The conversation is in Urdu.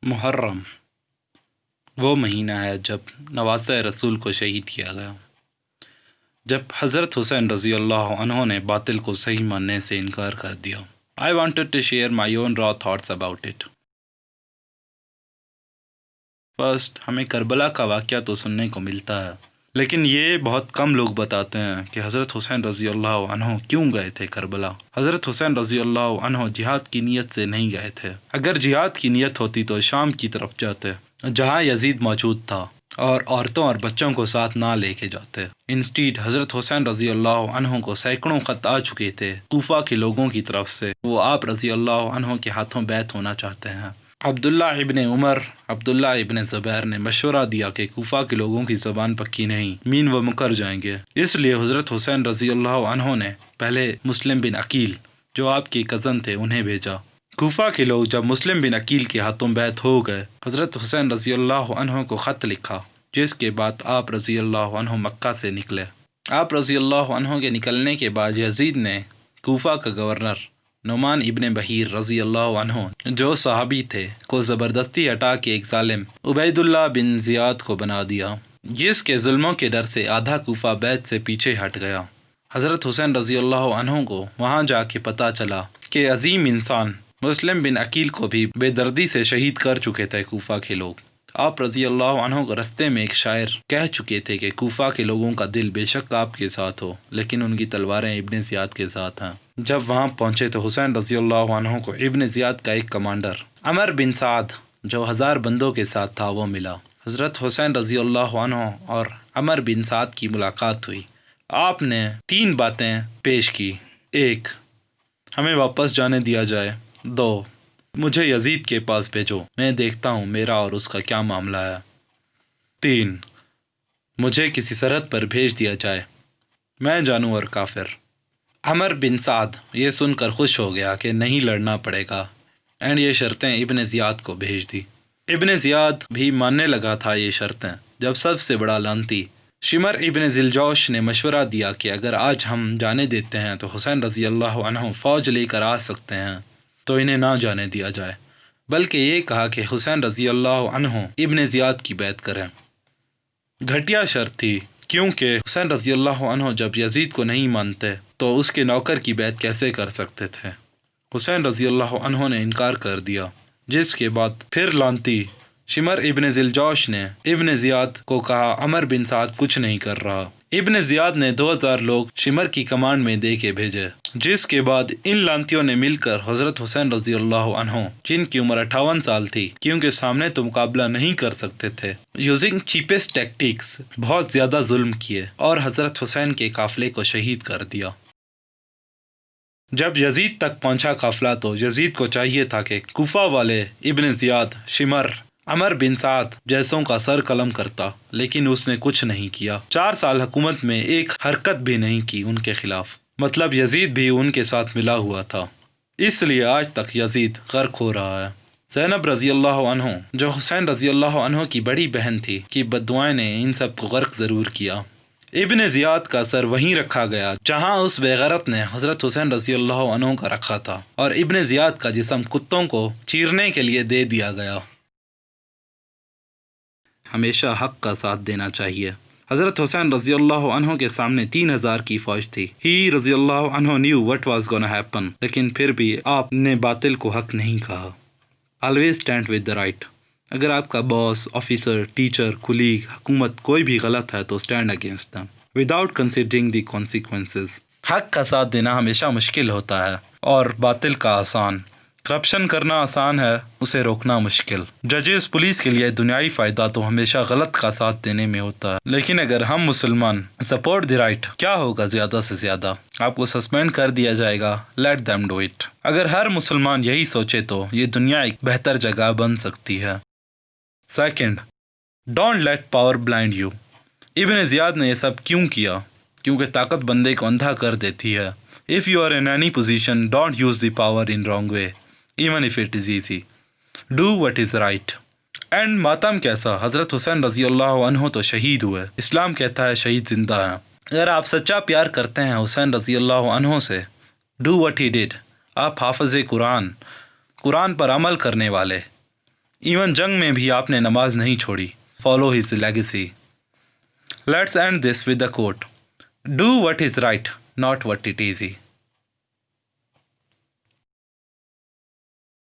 محرم وہ مہینہ ہے جب نواسہ رسول کو شہید کیا گیا، جب حضرت حسین رضی اللہ عنہ نے باطل کو صحیح ماننے سے انکار کر دیا۔ I wanted to share my own raw thoughts about it. First, ہمیں کربلا کا واقعہ تو سننے کو ملتا ہے، لیکن یہ بہت کم لوگ بتاتے ہیں کہ حضرت حسین رضی اللہ عنہ کیوں گئے تھے کربلا۔ حضرت حسین رضی اللہ عنہ جہاد کی نیت سے نہیں گئے تھے۔ اگر جہاد کی نیت ہوتی تو شام کی طرف جاتے، جہاں یزید موجود تھا، اور عورتوں اور بچوں کو ساتھ نہ لے کے جاتے۔ انسٹیڈ حضرت حسین رضی اللہ عنہ کو سینکڑوں خط آ چکے تھے کوفہ کے لوگوں کی طرف سے، وہ آپ رضی اللہ عنہ کے ہاتھوں بیعت ہونا چاہتے ہیں۔ عبداللہ ابن عمر، عبداللہ ابن زبیر نے مشورہ دیا کہ کوفہ کے لوگوں کی زبان پکی نہیں، مین وہ مکر جائیں گے، اس لیے حضرت حسین رضی اللہ عنہ نے پہلے مسلم بن عقیل جو آپ کے کزن تھے انہیں بھیجا۔ کوفہ کے لوگ جب مسلم بن عقیل کے ہاتھوں بیعت ہو گئے، حضرت حسین رضی اللہ عنہ کو خط لکھا، جس کے بعد آپ رضی اللہ عنہ مکہ سے نکلے۔ آپ رضی اللہ عنہ کے نکلنے کے بعد یزید نے کوفہ کا گورنر نعمان ابن بحیر رضی اللہ عنہ جو صحابی تھے کو زبردستی ہٹا کے ایک ظالم عبید اللہ بن زیاد کو بنا دیا، جس کے ظلموں کے ڈر سے آدھا کوفہ بیعت سے پیچھے ہٹ گیا۔ حضرت حسین رضی اللہ عنہ کو وہاں جا کے پتہ چلا کہ عظیم انسان مسلم بن عقیل کو بھی بے دردی سے شہید کر چکے تھے کوفہ کے لوگ۔ آپ رضی اللہ عنہ کو رستے میں ایک شاعر کہہ چکے تھے کہ کوفہ کے لوگوں کا دل بے شک آپ کے ساتھ ہو، لیکن ان کی تلواریں ابن زیاد کے ساتھ ہیں۔ جب وہاں پہنچے تو حسین رضی اللہ عنہ کو ابن زیاد کا ایک کمانڈر عمر بن سعد جو 1000 بندوں کے ساتھ تھا وہ ملا۔ حضرت حسین رضی اللہ عنہ اور عمر بن سعد کی ملاقات ہوئی۔ آپ نے 3 باتیں پیش کی: 1، ہمیں واپس جانے دیا جائے، 2، مجھے یزید کے پاس بھیجو، میں دیکھتا ہوں میرا اور اس کا کیا معاملہ ہے، 3، مجھے کسی سرحد پر بھیج دیا جائے، میں جانوں اور کافر۔ عمر بن سعد یہ سن کر خوش ہو گیا کہ نہیں لڑنا پڑے گا، اینڈ یہ شرطیں ابن زیاد کو بھیج دی۔ ابن زیاد بھی ماننے لگا تھا یہ شرطیں، جب سب سے بڑا لانتی شمر ابن ذیلجوش نے مشورہ دیا کہ اگر آج ہم جانے دیتے ہیں تو حسین رضی اللہ عنہ فوج لے کر آ سکتے ہیں، تو انہیں نہ جانے دیا جائے، بلکہ یہ کہا کہ حسین رضی اللہ عنہ ابن زیاد کی بیعت کریں۔ گھٹیا شرط تھی، کیونکہ حسین رضی اللہ عنہ جب یزید کو نہیں مانتے تو اس کے نوکر کی بیعت کیسے کر سکتے تھے؟ حسین رضی اللہ عنہ نے انکار کر دیا، جس کے بعد پھر لانتی شمر ابن ذیلجوش نے ابن زیاد کو کہا عمر بن سعد کچھ نہیں کر رہا۔ ابن زیاد نے 2000 لوگ شمر کی کمانڈ میں دے کے بھیجے، جس کے بعد ان لانتیوں نے مل کر حضرت حسین رضی اللہ عنہ جن کی عمر 58 سال تھی، کیونکہ سامنے تو مقابلہ نہیں کر سکتے تھے، یوزنگ چیپسٹ ٹیکٹکس بہت زیادہ ظلم کیے اور حضرت حسین کے قافلے کو شہید کر دیا۔ جب یزید تک پہنچا قافلہ تو یزید کو چاہیے تھا کہ کوفہ والے ابن زیاد، شمر، عمر بن سعد جیسوں کا سر قلم کرتا، لیکن اس نے کچھ نہیں کیا۔ 4 سال حکومت میں ایک حرکت بھی نہیں کی ان کے خلاف، مطلب یزید بھی ان کے ساتھ ملا ہوا تھا، اس لیے آج تک یزید غرق ہو رہا ہے۔ زینب رضی اللہ عنہ جو حسین رضی اللہ عنہ کی بڑی بہن تھی کی بددعائیں نے ان سب کو غرق ضرور کیا۔ ابن زیاد کا سر وہیں رکھا گیا جہاں اس بے غیرت نے حضرت حسین رضی اللہ عنہ کا رکھا تھا، اور ابن زیاد کا جسم کتوں کو چیرنے کے لیے دے دیا گیا۔ ہمیشہ حق کا ساتھ دینا چاہیے۔ حضرت حسین رضی اللہ عنہ کے سامنے 3000 کی فوج تھی۔ ہی رضی اللہ عنہ knew what was gonna happen، لیکن پھر بھی آپ نے باطل کو حق نہیں کہا۔ always stand with the right۔ اگر آپ کا باس، آفیسر، ٹیچر، کولیگ، حکومت کوئی بھی غلط ہے تو stand against them without considering the consequences۔ حق کا ساتھ دینا ہمیشہ مشکل ہوتا ہے اور باطل کا آسان۔ کرپشن کرنا آسان ہے، اسے روکنا مشکل۔ ججز، پولیس کے لیے دنیائی فائدہ تو ہمیشہ غلط کا ساتھ دینے میں ہوتا ہے، لیکن اگر ہم مسلمان سپورٹ دی رائٹ، کیا ہوگا زیادہ سے زیادہ؟ آپ کو سسپینڈ کر دیا جائے گا، لیٹ them do it۔ اگر ہر مسلمان یہی سوچے تو یہ دنیا ایک بہتر جگہ بن سکتی ہے۔ Second, don't let power blind you. ابن زیاد نے یہ سب کیوں کیا؟ کیونکہ طاقت بندے کو اندھا کر دیتی ہے۔ If you are in any position, don't use the power in wrong way, even if it is easy. Do what is right. And ماتم کیسا؟ حضرت حسین رضی اللہ عنہ تو شہید ہوئے، اسلام کہتا ہے شہید زندہ ہیں۔ اگر آپ سچا پیار کرتے ہیں حسین رضی اللہ عنہ سے، do what he did۔ آپ حافظ قرآن پر عمل کرنے والے، ایون جنگ میں بھی آپ نے نماز نہیں چھوڑی. Follow his legacy. Let's end this with the quote. Do what is right, not what is easy.